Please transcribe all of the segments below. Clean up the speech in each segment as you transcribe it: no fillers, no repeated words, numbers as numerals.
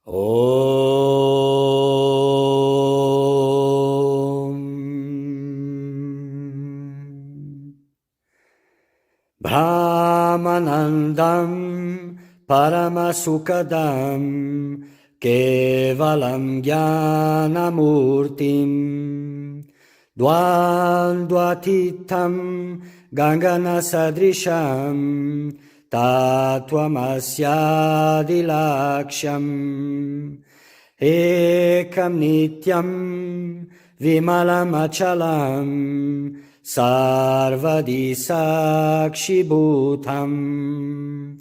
Om Brahmanandam Paramasukadam Kevalam Jnanamurtim Dvandvatitam Ganganasadrisham Tattvamasyadilaksham Ekam Nityam Vimalamachalam Sarvadi Sakshibhutam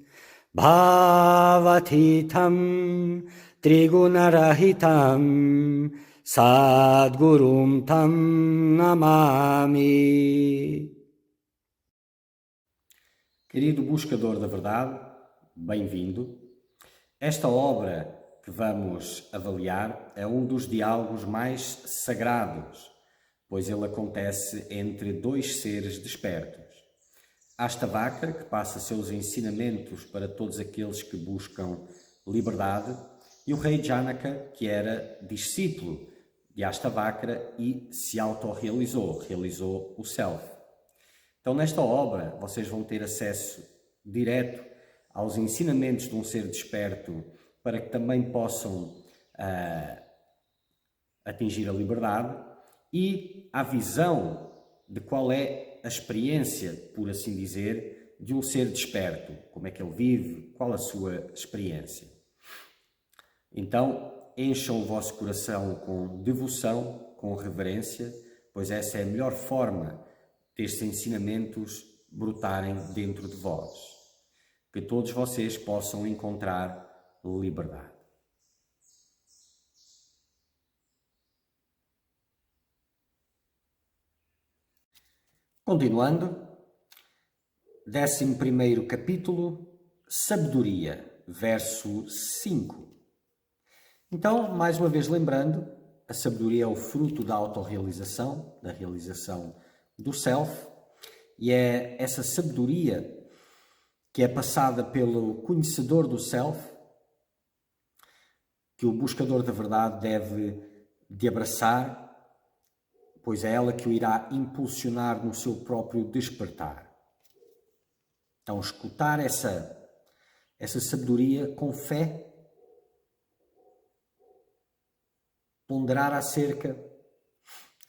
Bhavatitam Trigunarahitam Sadgurum Tam Namami. Querido buscador da verdade, bem-vindo. Esta obra que vamos avaliar é um dos diálogos mais sagrados, pois ele acontece entre dois seres despertos. Astavakra, que passa seus ensinamentos para todos aqueles que buscam liberdade, e o rei Janaka, que era discípulo de Astavakra e se autorrealizou, realizou o Self. Então, nesta obra, vocês vão ter acesso direto aos ensinamentos de um ser desperto para que também possam atingir a liberdade e à visão de qual é a experiência, por assim dizer, de um ser desperto. Como é que ele vive, qual a sua experiência. Então, encham o vosso coração com devoção, com reverência, pois essa é a melhor forma destes ensinamentos brotarem dentro de vós. Que todos vocês possam encontrar liberdade. Continuando, 11º capítulo, Sabedoria, verso 5. Então, mais uma vez lembrando, a sabedoria é o fruto da autorrealização, da realização do Self, e é essa sabedoria que é passada pelo conhecedor do Self que o buscador da verdade deve de abraçar, pois é ela que o irá impulsionar no seu próprio despertar. Então, escutar essa sabedoria com fé, ponderar acerca,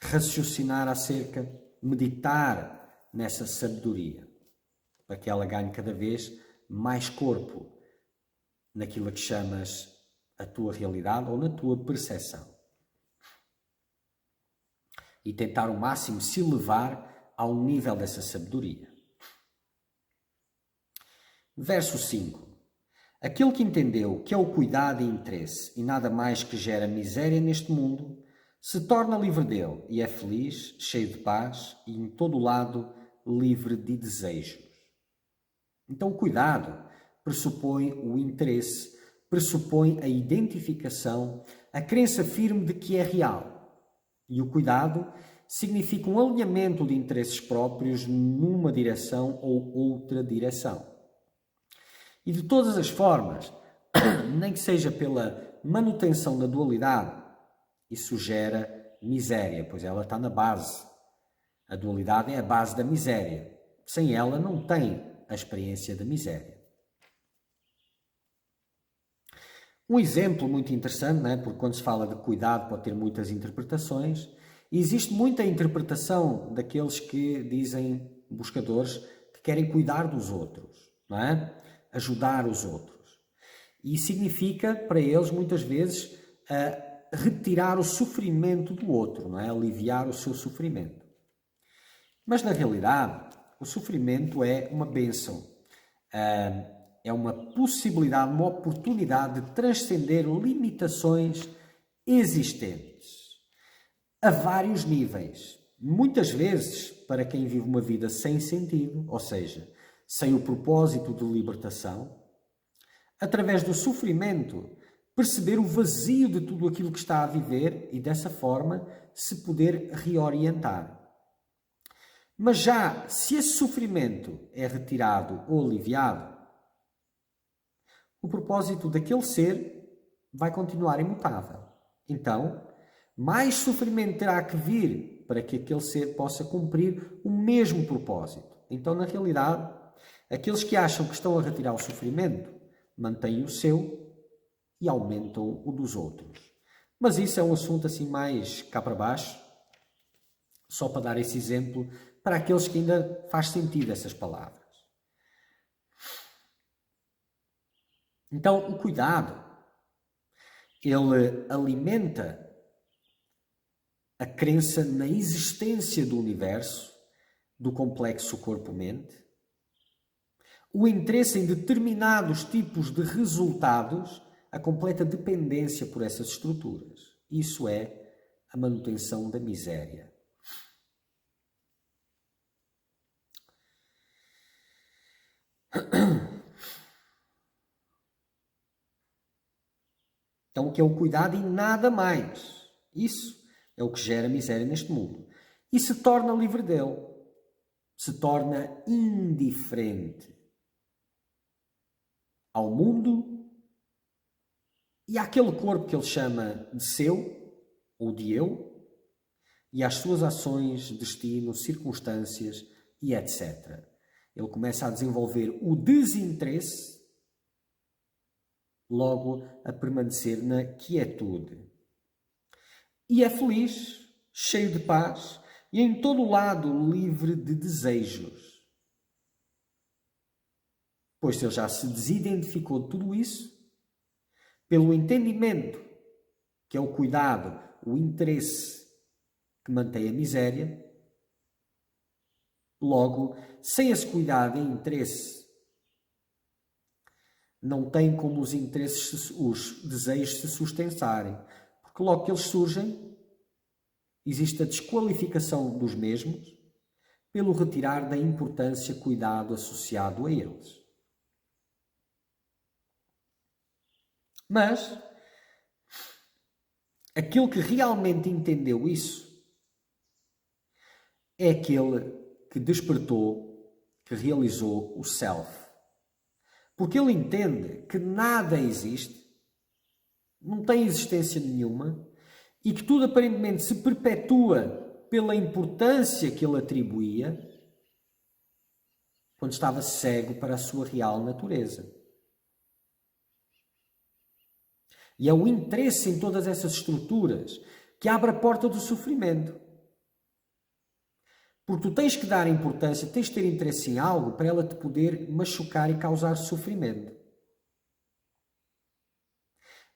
raciocinar acerca, meditar nessa sabedoria, para que ela ganhe cada vez mais corpo naquilo que chamas a tua realidade ou na tua percepção. E tentar ao máximo se elevar ao nível dessa sabedoria. Verso 5. Aquele que entendeu que é o cuidado e interesse e nada mais que gera miséria neste mundo, se torna livre dele e é feliz, cheio de paz e em todo o lado livre de desejos. Então o cuidado pressupõe o interesse, pressupõe a identificação, a crença firme de que é real. E o cuidado significa um alinhamento de interesses próprios numa direção ou outra direção. E de todas as formas, nem que seja pela manutenção da dualidade, isso gera miséria, pois ela está na base. A dualidade é a base da miséria. Sem ela não tem a experiência da miséria. Um exemplo muito interessante, não é? Porque quando se fala de cuidado pode ter muitas interpretações. E existe muita interpretação daqueles que dizem, buscadores, que querem cuidar dos outros, não é? Ajudar os outros. E significa, para eles, muitas vezes, retirar o sofrimento do outro, não é? Aliviar o seu sofrimento. Mas, na realidade, o sofrimento é uma bênção. É uma possibilidade, uma oportunidade de transcender limitações existentes a vários níveis. Muitas vezes, para quem vive uma vida sem sentido, ou seja, sem o propósito de libertação, através do sofrimento, perceber o vazio de tudo aquilo que está a viver e, dessa forma, se poder reorientar. Mas já se esse sofrimento é retirado ou aliviado, o propósito daquele ser vai continuar imutável. Então, mais sofrimento terá que vir para que aquele ser possa cumprir o mesmo propósito. Então, na realidade, aqueles que acham que estão a retirar o sofrimento mantêm o seu e aumentam o dos outros. Mas isso é um assunto assim mais cá para baixo, só para dar esse exemplo para aqueles que ainda faz sentido essas palavras. Então, o cuidado, ele alimenta a crença na existência do universo, do complexo corpo-mente, o interesse em determinados tipos de resultados, a completa dependência por essas estruturas. Isso é a manutenção da miséria. Então, o que é o cuidado e nada mais. Isso é o que gera miséria neste mundo. E se torna livre dele. Se torna indiferente ao mundo e àquele corpo que ele chama de seu ou de eu e às suas ações, destino, circunstâncias e etc. Ele começa a desenvolver o desinteresse, logo a permanecer na quietude. E é feliz, cheio de paz e em todo o lado livre de desejos. Pois ele já se desidentificou de tudo isso, pelo entendimento, que é o cuidado, o interesse que mantém a miséria, logo, sem esse cuidado e interesse, não tem como os interesses, os desejos se sustentarem. Porque logo que eles surgem, existe a desqualificação dos mesmos pelo retirar da importância cuidado associado a eles. Mas, aquele que realmente entendeu isso é aquele que despertou, que realizou o Self. Porque ele entende que nada existe, não tem existência nenhuma, e que tudo aparentemente se perpetua pela importância que ele atribuía quando estava cego para a sua real natureza. E é o interesse em todas essas estruturas que abre a porta do sofrimento. Porque tu tens que dar importância, tens de ter interesse em algo para ela te poder machucar e causar sofrimento.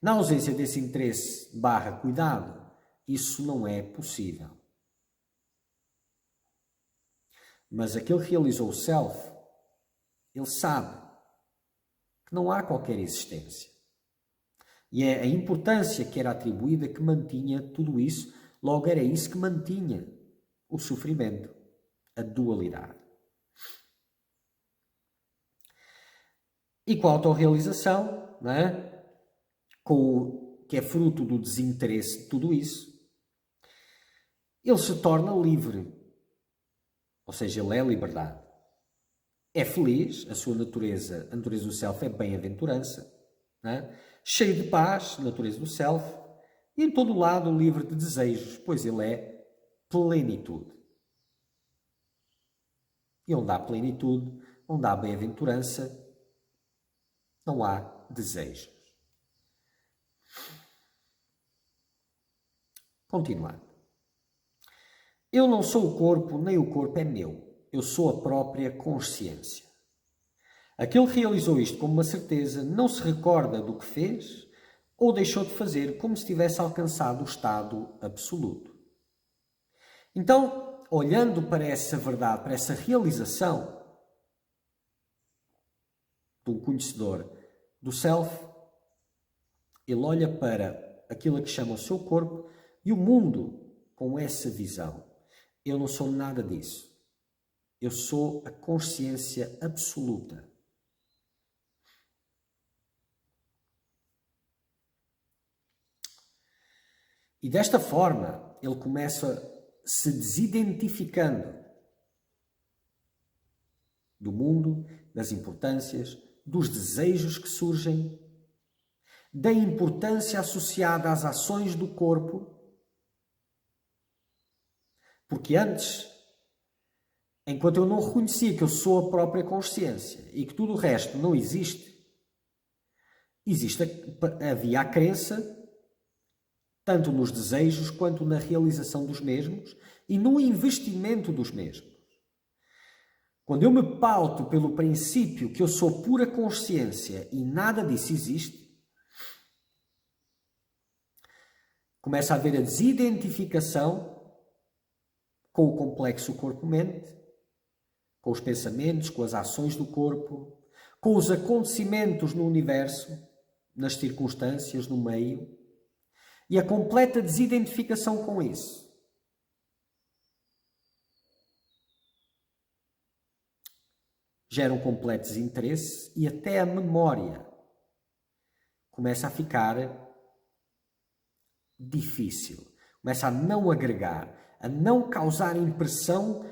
Na ausência desse interesse / cuidado, isso não é possível. Mas aquele que realizou o Self, ele sabe que não há qualquer existência. E é a importância que era atribuída que mantinha tudo isso, logo era isso que mantinha o sofrimento, a dualidade. E com a autorrealização, não é? Que é fruto do desinteresse de tudo isso, ele se torna livre. Ou seja, ele é a liberdade. É feliz, a sua natureza, a natureza do Self é bem-aventurança, não é? Cheio de paz, natureza do Self, e em todo o lado livre de desejos, pois ele é plenitude. E onde há plenitude, onde há bem-aventurança, não há desejos. Continuando. Eu não sou o corpo, nem o corpo é meu. Eu sou a própria consciência. Aquele que realizou isto com uma certeza não se recorda do que fez ou deixou de fazer como se tivesse alcançado o estado absoluto. Então, olhando para essa verdade, para essa realização de um conhecedor do Self, ele olha para aquilo que chama o seu corpo e o mundo com essa visão. Eu não sou nada disso. Eu sou a consciência absoluta. E desta forma, ele começa se desidentificando do mundo, das importâncias, dos desejos que surgem, da importância associada às ações do corpo, porque antes, enquanto eu não reconhecia que eu sou a própria consciência e que tudo o resto não existe, havia a crença, tanto nos desejos quanto na realização dos mesmos e no investimento dos mesmos. Quando eu me pauto pelo princípio que eu sou pura consciência e nada disso existe, começa a haver a desidentificação com o complexo corpo-mente, com os pensamentos, com as ações do corpo, com os acontecimentos no universo, nas circunstâncias, no meio, e a completa desidentificação com isso. Gera um completo desinteresse e até a memória começa a ficar difícil, começa a não agregar, a não causar impressão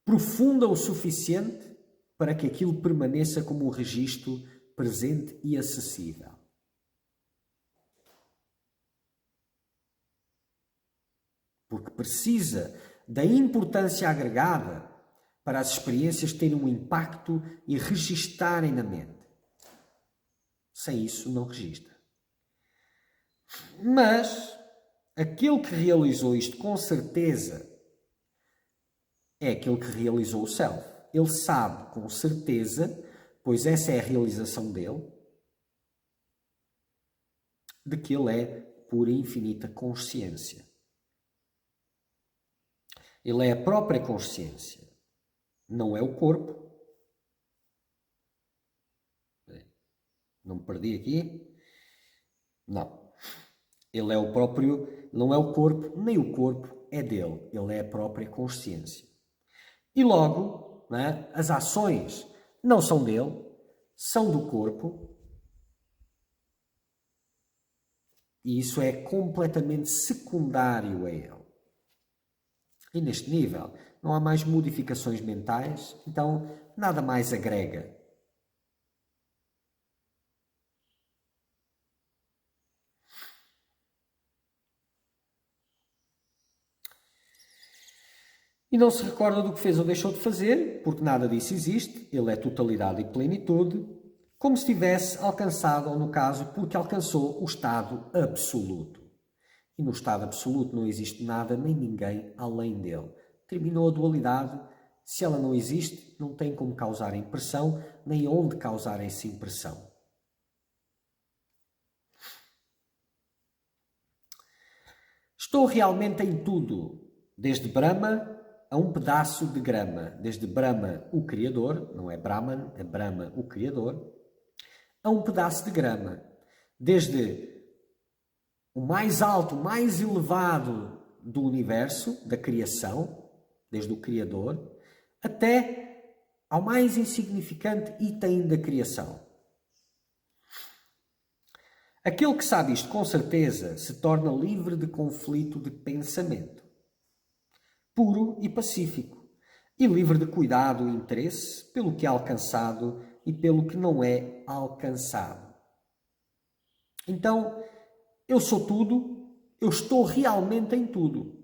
profunda o suficiente para que aquilo permaneça como um registro presente e acessível. Porque precisa da importância agregada para as experiências terem um impacto e registarem na mente. Sem isso, não registra. Mas aquele que realizou isto com certeza é aquele que realizou o Self. Ele sabe com certeza, pois essa é a realização dele, de que ele é pura e infinita consciência. Ele é a própria consciência. Não é o corpo. Não me perdi aqui? Não. Ele é o próprio, não é o corpo, nem o corpo é dele. Ele é a própria consciência. E logo, né, as ações não são dele, são do corpo. E isso é completamente secundário a ele. E neste nível, não há mais modificações mentais, então nada mais agrega. E não se recorda do que fez ou deixou de fazer, porque nada disso existe, ele é totalidade e plenitude, como se tivesse alcançado, ou no caso, porque alcançou o estado absoluto. E no estado absoluto não existe nada nem ninguém além dele. Terminou a dualidade. Se ela não existe, não tem como causar impressão, nem onde causar essa impressão. Estou realmente em tudo, desde Brahma a um pedaço de grama. Desde Brahma, o Criador, não é Brahman, é Brahma, o Criador, a um pedaço de grama. Desde o mais alto, o mais elevado do universo, da criação, desde o Criador, até ao mais insignificante item da criação. Aquele que sabe isto com certeza se torna livre de conflito de pensamento, puro e pacífico, e livre de cuidado e interesse pelo que é alcançado e pelo que não é alcançado. Então, eu sou tudo, eu estou realmente em tudo.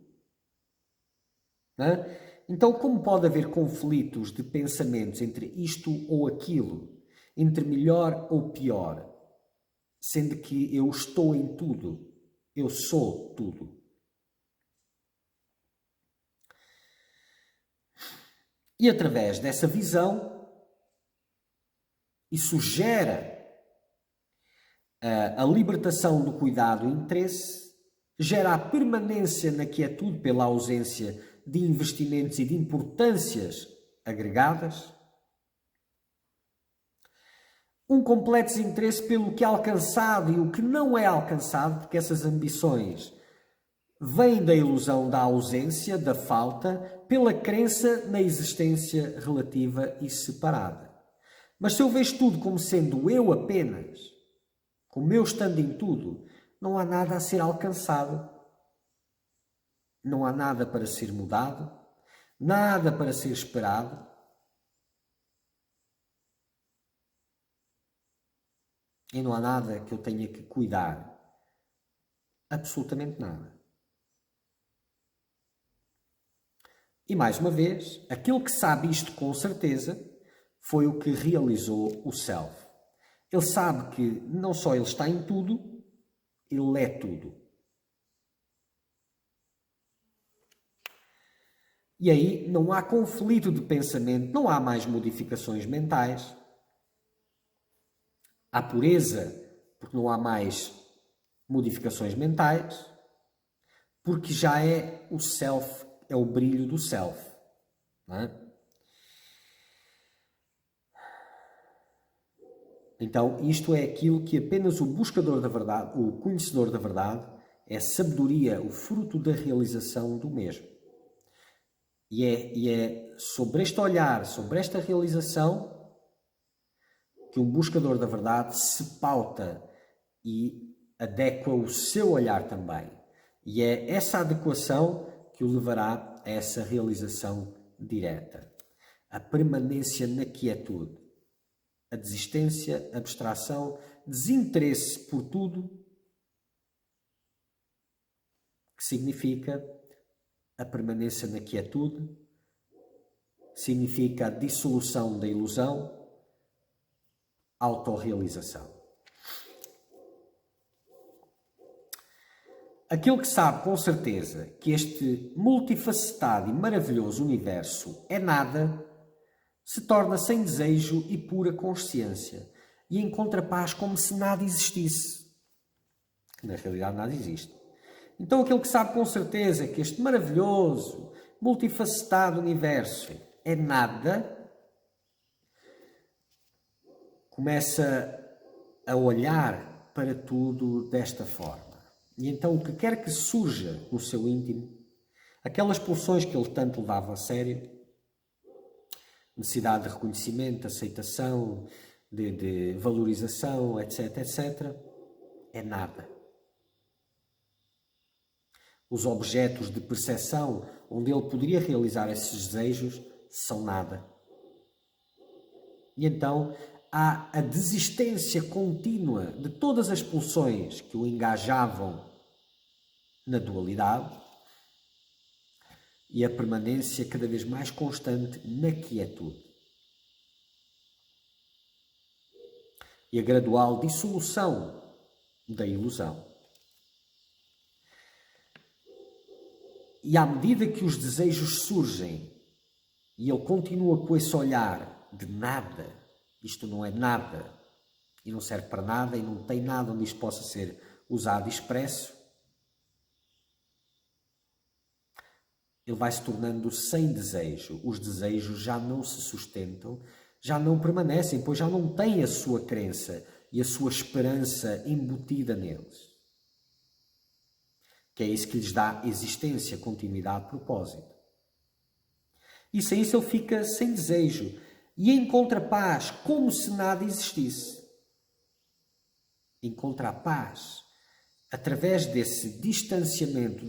Não é? Então, como pode haver conflitos de pensamentos entre isto ou aquilo, entre melhor ou pior, sendo que eu estou em tudo, eu sou tudo? E através dessa visão, isso gera a libertação do cuidado e interesse, gera a permanência na quietude pela ausência de investimentos e de importâncias agregadas, um completo desinteresse pelo que é alcançado e o que não é alcançado, porque essas ambições vêm da ilusão da ausência, da falta, pela crença na existência relativa e separada. Mas se eu vejo tudo como sendo eu apenas, como eu estando em tudo, não há nada a ser alcançado. Não há nada para ser mudado, nada para ser esperado. e não há nada que eu tenha que cuidar. Absolutamente nada. E mais uma vez, aquele que sabe isto com certeza foi o que realizou o Self. Ele sabe que não só ele está em tudo, ele é tudo. E aí não há conflito de pensamento, não há mais modificações mentais. Há pureza, porque não há mais modificações mentais, porque já é o self, é o brilho do self. Não é? Então, isto é aquilo que apenas o buscador da verdade, o conhecedor da verdade, é sabedoria, o fruto da realização do mesmo. E é sobre este olhar, sobre esta realização, que um buscador da verdade se pauta e adequa o seu olhar também. E é essa adequação que o levará a essa realização direta. A permanência na quietude. A desistência, abstração, desinteresse por tudo, que significa a permanência na quietude, significa a dissolução da ilusão, autorrealização. Aquele que sabe com certeza que este multifacetado e maravilhoso universo é nada, se torna sem desejo e pura consciência e encontra paz como se nada existisse. Na realidade nada existe. Então aquele que sabe com certeza que este maravilhoso, multifacetado universo é nada, começa a olhar para tudo desta forma. E então o que quer que surja no seu íntimo, aquelas pulsões que ele tanto levava a sério, necessidade de reconhecimento, aceitação, de valorização, etc, etc, é nada. Os objetos de percepção onde ele poderia realizar esses desejos são nada. E então há a desistência contínua de todas as pulsões que o engajavam na dualidade e a permanência cada vez mais constante na quietude. E a gradual dissolução da ilusão. E à medida que os desejos surgem e ele continua com esse olhar de nada, isto não é nada e não serve para nada e não tem nada onde isto possa ser usado e expresso, ele vai se tornando sem desejo. Os desejos já não se sustentam, já não permanecem, pois já não têm a sua crença e a sua esperança embutida neles. Que é isso que lhes dá existência, continuidade, propósito. E sem isso ele fica sem desejo e encontra paz como se nada existisse. Encontra a paz através desse distanciamento,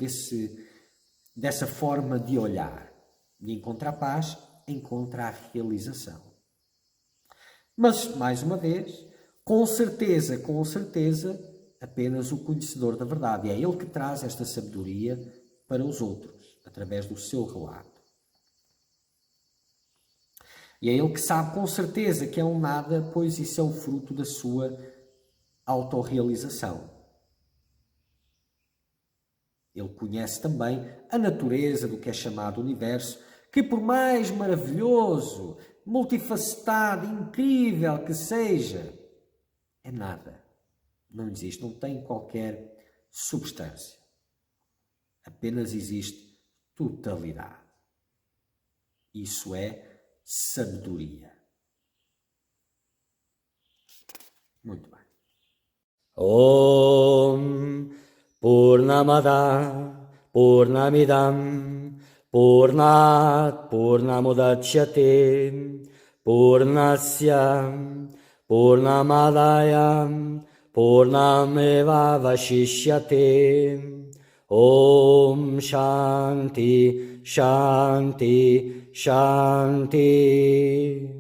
dessa forma de olhar. E encontra a paz, encontra a realização. Mas, mais uma vez, com certeza, apenas o conhecedor da verdade. E é ele que traz esta sabedoria para os outros, através do seu relato. E é ele que sabe com certeza que é um nada, pois isso é o fruto da sua autorrealização. Ele conhece também a natureza do que é chamado universo, que por mais maravilhoso, multifacetado, incrível que seja, é nada. Não existe, não tem qualquer substância. Apenas existe totalidade. Isso é sabedoria. Muito bem. Om Purnamada Purnamidam Purnat Purnamudachyate Purnasya Purnamadaya Purnameva Vashishyate Om Shanti Shanti Shanti